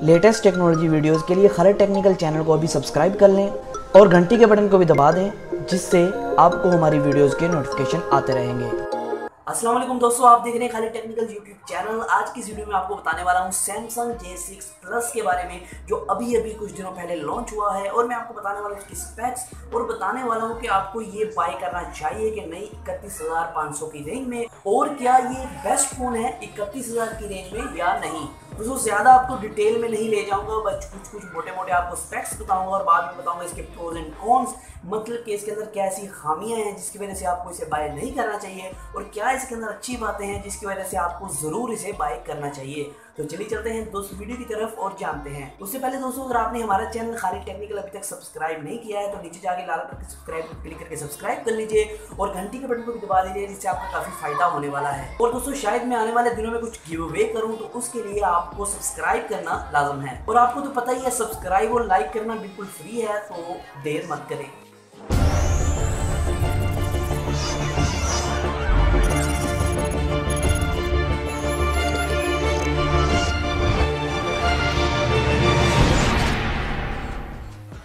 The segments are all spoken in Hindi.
लेटेस्ट टेक्नोलॉजी वीडियोस के लिए खालिद टेक्निकल चैनल को अभी सब्सक्राइब कर लें और घंटी के बटन को भी दबा दें, जिससे आपको हमारी वीडियोस के नोटिफिकेशन आते रहेंगे। अस्सलाम वालेकुम दोस्तों, आप देख रहे हैं खालिद टेक्निकल यूट्यूब चैनल। आज की इस वीडियो में आपको बताने वाला हूं सैमसंग J6 Plus के बारे में, जो अभी अभी कुछ दिनों पहले लॉन्च हुआ है। और मैं आपको बताने वाला हूं उसकी स्पेक्स और बताने वाला हूं कि आपको ये बाय करना चाहिए कि नहीं 31,500 की रेंज में, और क्या ये बेस्ट फोन है 31,000 की रेंज में या नहीं। दोस्तों ज़्यादा आपको डिटेल में नहीं ले जाऊंगा, बस कुछ मोटे मोटे आपको स्पेक्स बताऊंगा और बाद में बताऊंगा इसके प्रोज एंड कॉन्स, मतलब कि इसके अंदर क्या ऐसी खामियां हैं जिसकी वजह से आपको इसे बाय नहीं करना चाहिए, और क्या इसके अंदर अच्छी बातें हैं जिसकी वजह से आपको ज़रूर इसे बाय करना चाहिए। तो चलिए चलते हैं दोस्तों वीडियो की तरफ और जानते हैं। उससे पहले दोस्तों, अगर आपने हमारा चैनल खालिद टेक्निकल अभी तक सब्सक्राइब नहीं किया है तो नीचे जाके लाल कलर के सब्सक्राइब क्लिक करके सब्सक्राइब कर लीजिए और घंटी के बटन को भी दबा दीजिए, जिससे आपको काफ़ी फायदा होने वाला है। और दोस्तों शायद मैं आने वाले दिनों में कुछ गिव अवे करूँ, तो उसके लिए आपको सब्सक्राइब करना लाजम है। और आपको तो पता ही है सब्सक्राइब और लाइक करना बिल्कुल फ्री है, तो देर मत करें।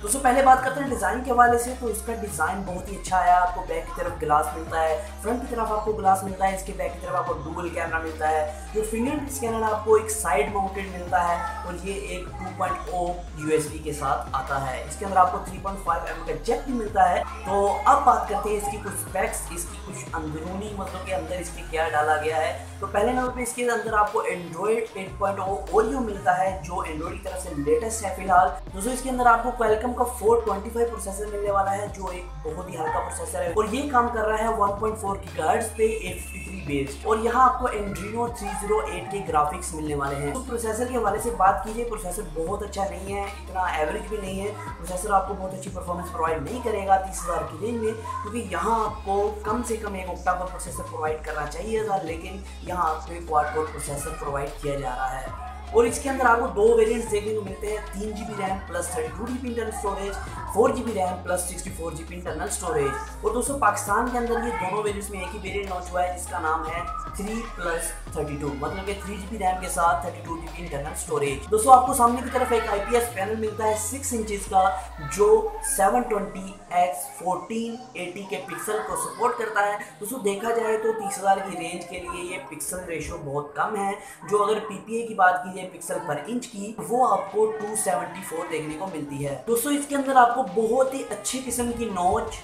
दोस्तों पहले बात करते हैं डिज़ाइन के हवाले से। तो इसका डिज़ाइन बहुत ही अच्छा है। आपको बैक की तरफ ग्लास मिलता है, फ्रंट की तरफ आपको ग्लास मिलता है, इसके बैक की तरफ आपको डुअल कैमरा मिलता है। जो फिंगरप्रिंट स्कैनर आपको एक साइड माउंटेड मिलता है और ये एक 2.0 USB के साथ आता है। इसके अंदर आपको 3.5 mm का जैक भी मिलता है। तो अब बात करते हैं इसकी कुछ स्पेक्स, इसकी कुछ अंदरूनी, मतलब के अंदर इसके क्या डाला गया है। तो पहले नंबर पे इसके अंदर आपको एंड्रॉइड 8.0 ओरियो मिलता है, जो एंड्रॉइड की तरफ से लेटेस्ट है फिलहाल। दोस्तों इसके अंदर आपको क्वालकॉम का 425 प्रोसेसर मिलने वाला है, जो एक बहुत ही हल्का प्रोसेसर है और ये काम कर रहा है 1.4 GHz पे 853 बेस्ड। और यहाँ आपको एंड्रीनो 308 के ग्राफिक्स मिलने वाले हैं। तो प्रोसेसर के हवाले से बात कीजिए, प्रोसेसर बहुत अच्छा नहीं है, इतना एवरेज भी नहीं है। प्रोसेसर आपको बहुत अच्छी परफॉर्मेंस प्रोवाइड नहीं करेगा 30,000 की रेंज में, क्योंकि यहाँ आपको कम से कम एक ऑक्टा कोर प्रोसेसर प्रोवाइड करना चाहिए था, लेकिन यहाँ आपको एक क्वाड कोर प्रोसेसर प्रोवाइड किया जा रहा है। और इसके अंदर आपको दो वेरिएंट्स देखने को मिलते हैं, 3 GB RAM plus 32 GB internal storage, 4 GB RAM plus 64 GB internal storage. और दोस्तों पाकिस्तान के अंदर ये दोनों वेरिएंट्स में एक ही वेरिएंट लॉन्च हुआ है, जिसका नाम है 3+32, मतलब कि 3 GB रैम के साथ 32 GB इंटरनल स्टोरेज। दोस्तों आपको सामने की तरफ एक IPS पैनल मिलता है 6 इंचेस का, जो 720x1480 के पिक्सल को सपोर्ट करता है। दोस्तों देखा जाए तो 30,000 की रेंज के लिए ये पिक्सल रेशो बहुत कम है। जो अगर PPA की बात की पिक्सल पर इंच की, वो आपको 274 देखने को मिलती है। दोस्तों इसके अंदर आपको बहुत ही अच्छी किस्म की नॉच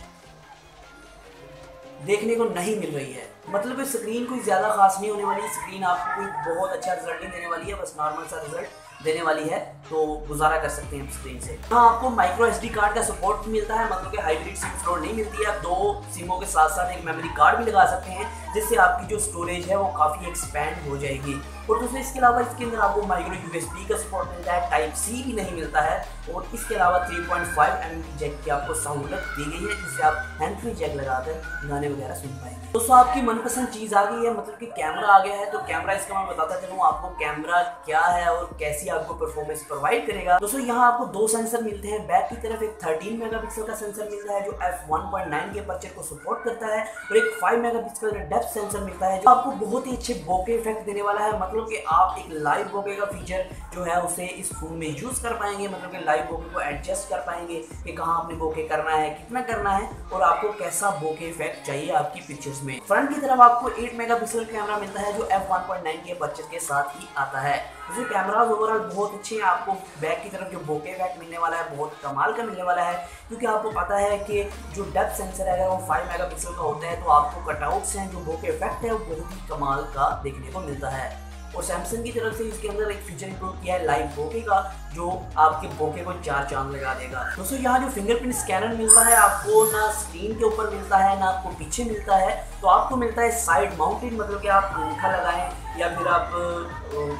देखने को नहीं मिल रही है, मतलब स्क्रीन कोई ज्यादा खास नहीं होने वाली। स्क्रीन आपको कोई बहुत अच्छा रिजल्ट नहीं देने वाली है, बस नॉर्मल सा रिजल्ट देने वाली है, तो गुजारा कर सकते हैं स्क्रीन से। हाँ आपको माइक्रो SD कार्ड का सपोर्ट मिलता है, मतलब कि हाइब्रिड सिम स्लोट नहीं मिलती है। आप 2 सिमों के साथ साथ एक मेमोरी कार्ड भी लगा सकते हैं, जिससे आपकी जो स्टोरेज है वो काफ़ी एक्सपैंड हो जाएगी। और दोस्तों इसके अलावा इसके अंदर आपको माइक्रो USB का सपोर्ट मिलता है, टाइप C भी नहीं मिलता है। और इसके अलावा 3.5 mm जैक की आपको सहूलत दी गई है, जिससे आप हैंड फ्री जैक लगाकर गाने वगैरह सुन पाएंगे। दोस्तों आपकी मनपसंद चीज़ आ गई है, मतलब कि कैमरा आ गया है। तो कैमरा इसका मैं बताता चलूँ आपको कैमरा क्या है और कैसी आपको परफॉर्मेंस प्रोवाइड करेगा। दोस्तों यहाँ आपको 2 सेंसर मिलते हैं। बैक की तरफ एक 13 मेगापिक्सल का सेंसर मिलता है, जो f1.9 के अपर्चर को सपोर्ट करता है, और एक 5 मेगापिक्सल का डेप्थ सेंसर मिलता है, जो आपको बहुत ही अच्छे बोके इफेक्ट देने वाला है। मतलब कि आप एक लाइव बोके का फीचर जो है उसे इस फोन में यूज कर पाएंगे, मतलब कि लाइव बोके को एडजस्ट कर पाएंगे कि कहाँ आपने बोके करना है, कितना करना है, और आपको कैसा बोके इफेक्ट चाहिए आपकी पिक्चर्स में। फ्रंट की तरफ आपको 8 मेगापिक्सल कैमरा मिलता है, जो f1.9 के अपर्चर के साथ ही आता है। जो कैमराज ओवरऑल बहुत अच्छे हैं। आपको बैक की तरफ जो बोके इफेक्ट मिलने वाला है बहुत कमाल का मिलने वाला है, क्योंकि आपको पता है कि जो डेप्थ सेंसर है वो 5 मेगापिक्सल का होता है, तो आपको कटआउट्स हैं, जो बोके इफेक्ट है वो बहुत ही कमाल का देखने को मिलता है। और सैमसंग की तरफ से इसके अंदर एक फीचर इंक्लूड किया है लाइव बोके का, जो आपके बोके को 4 चांद लगा देगा। दोस्तों यहाँ जो फिंगरप्रिंट स्कैनर मिलता है आपको ना स्क्रीन के ऊपर मिलता है, ना आपको पीछे मिलता है, तो आपको मिलता है साइड माउंटेड, मतलब कि आप अंगूठा लगाएं या फिर आप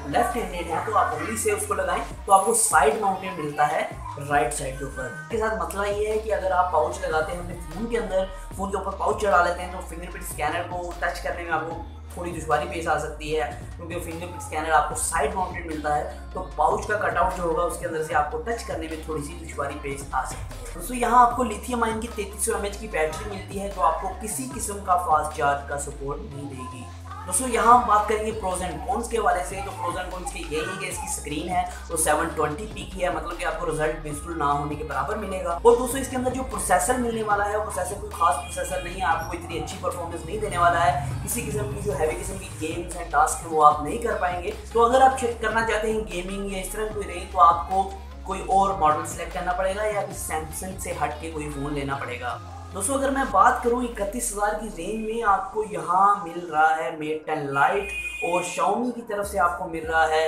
लेफ्ट हैंडेड हैं तो आप उंगली से उसको लगाएं, तो आपको साइड माउंटेड मिलता है राइट साइड के ऊपर। इसके साथ मसला ये है कि अगर आप पाउच लगाते हैं अपने फोन के अंदर, फोन के ऊपर पाउच चढ़ा लेते हैं, तो फिंगरप्रिंट स्कैनर को टच करने में आपको थोड़ी दुश्वारी पेश आ सकती है, क्योंकि फिंगरप्रिंट स्कैनर आपको साइड माउंटेड मिलता है, तो पाउच का कटआउट जो होगा उसके अंदर से आपको टच करने में थोड़ी सी दुश्वारी पेश आ सकती है। दोस्तों यहाँ आपको लिथियम आयन की 3300 mAh की बैटरी मिलती है, जो आपको किसी किस्म का फास्ट चार्ज का सपोर्ट नहीं देगी। दोस्तों यहाँ हम बात करेंगे प्रोज एंड कॉन्स के हवाले से। तो प्रोज एंड कॉन्स के यही है कि इसकी स्क्रीन है वो 720p की है, मतलब कि आपको रिजल्ट बिल्कुल ना होने के बराबर मिलेगा। और दोस्तों इसके अंदर जो प्रोसेसर मिलने वाला है वो प्रोसेसर कोई खास प्रोसेसर नहीं है, आपको इतनी अच्छी परफॉर्मेंस नहीं देने वाला है। किसी किस्म की जो हैवी किस्म की गेम्स एंड टास्क है वो आप नहीं कर पाएंगे। तो अगर आप चेक करना चाहते हैं गेमिंग या इस तरह कोई रेंज, तो आपको कोई और मॉडल सेलेक्ट करना पड़ेगा या फिर सैमसंग से हट के कोई फ़ोन लेना पड़ेगा। दोस्तों अगर मैं बात करूं 31,000 की रेंज में आपको यहाँ मिल रहा है Mate 10 Lite और Xiaomi की तरफ से आपको मिल रहा है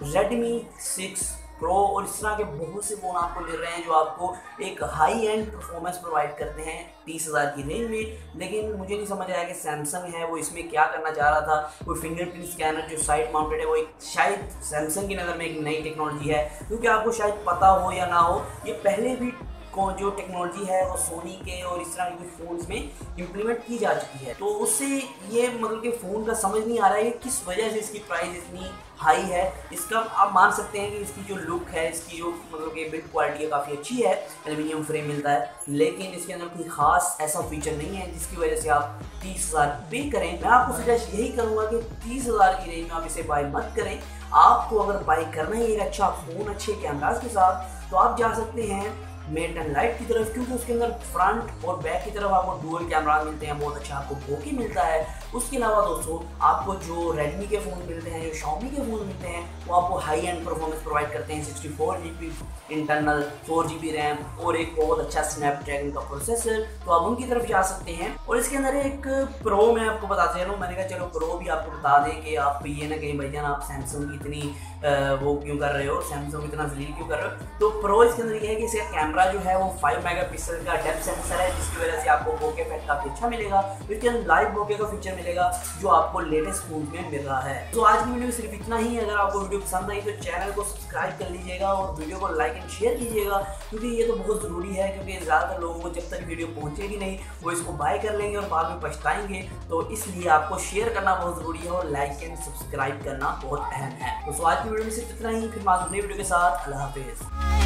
Redmi 6 Pro और इस तरह के बहुत से फ़ोन आपको मिल रहे हैं जो आपको एक हाई एंड परफॉर्मेंस प्रोवाइड करते हैं 30,000 की रेंज में। लेकिन मुझे नहीं समझ आया कि सैमसंग है वो इसमें क्या करना चाह रहा था। कोई फिंगरप्रिंट स्कैनर जो साइड माउंटेड है वो एक शायद सैमसंग की नज़र में एक नई टेक्नोलॉजी है, क्योंकि आपको शायद पता हो या ना हो ये पहले भी जो टेक्नोलॉजी है वो सोनी के और इस तरह के कुछ फ़ोन्स में इम्प्लीमेंट की जा चुकी है। तो उससे ये मतलब कि फ़ोन का समझ नहीं आ रहा है कि किस वजह से इसकी प्राइस इतनी हाई है। इसका आप मान सकते हैं कि इसकी जो लुक है, इसकी जो मतलब कि बिल्ड क्वालिटी है काफ़ी अच्छी है, एल्यूमिनियम फ्रेम मिलता है, लेकिन इसके अंदर कोई ख़ास ऐसा फीचर नहीं है जिसकी वजह से आप 30,000 पे करें। मैं आपको सजेस्ट यही करूँगा कि 30,000 की रेंज में आप इसे बाय मत करें। आपको अगर बाय करना है एक अच्छा फ़ोन अच्छे कैमराज के साथ, तो आप जा सकते हैं Mate 10 Lite की तरफ, क्योंकि उसके अंदर फ्रंट और बैक की तरफ आपको डुअल कैमरा मिलते हैं, बहुत अच्छा आपको बोके मिलता है। उसके अलावा दोस्तों आपको जो Redmi के फ़ोन मिलते हैं, जो Xiaomi के फ़ोन मिलते हैं, वो आपको हाई एंड परफॉर्मेंस प्रोवाइड करते हैं। 64GB इंटरनल, 4GB रैम और एक बहुत अच्छा स्नैपड्रैगन का प्रोसेसर, तो आप उनकी तरफ जा सकते हैं। और इसके अंदर एक प्रो मैं आपको बताते रहूँ, मैंने कहा चलो प्रो भी आपको बता दें कि आप ये ना कहीं भैया आप सैमसंग की इतनी वो क्यों कर रहे हो, सैमसंग इतना जलील क्यों कर रहे हो। तो प्रो इसके अंदर ये है कि इसका कैमरा जो है वो 5 मेगापिक्सल का डेप्थ सेंसर है, जिसकी वजह से आपको बोके इफेक्ट काफ़ी अच्छा मिलेगा। इसके अंदर लाइव बोके का फीचर मिलेगा जो आपको लेटेस्ट फोन में मिल रहा है। तो आज की वीडियो सिर्फ इतना ही। अगर आपको वीडियो पसंद आई तो चैनल को सब्सक्राइब कर लीजिएगा और वीडियो को लाइक एंड शेयर कीजिएगा, क्योंकि ये तो बहुत ज़रूरी है, क्योंकि ज़्यादातर लोगों को जब तक वीडियो पहुँचेगी नहीं वो इसको बाय कर लेंगे और बाद में पछताएंगे। तो इसलिए आपको शेयर करना बहुत ज़रूरी है और लाइक एंड सब्सक्राइब करना बहुत अहम है। तो आज की वीडियो में सिर्फ इतना ही, फिर नई वीडियो के साथ अल्लाह हाफिज़।